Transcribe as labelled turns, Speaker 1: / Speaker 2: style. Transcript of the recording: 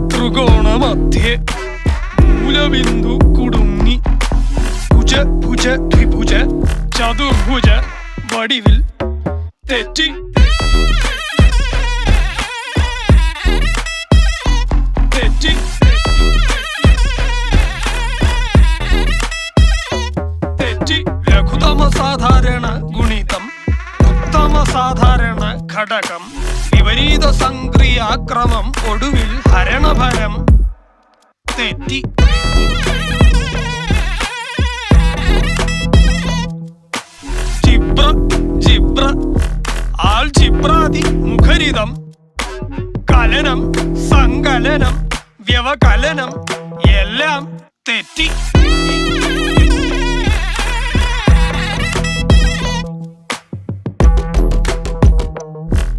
Speaker 1: ത്രികോണമധ്യേ മൂലബിന്ദു കുടുങ്ങി ഭുജ ഭുജ ദ്വിഭുജ ചതുർഭുജ വടിവിൽ തെറ്റി തെറ്റി തെറ്റി ലഘുതമ സാധാരണ ഗുണിതം ഉത്തമ സാധാരണ ഘടകം വിപരീത സംക്രിയാക്രമം ഒടുവിൽ ഹരണഫലം തെറ്റി ജിബ്ര ജിബ്ര ആൾജിബ്രാദി മുഖരിതം കലനം സങ്കലനം വ്യവകലനം എല്ലാം തെറ്റി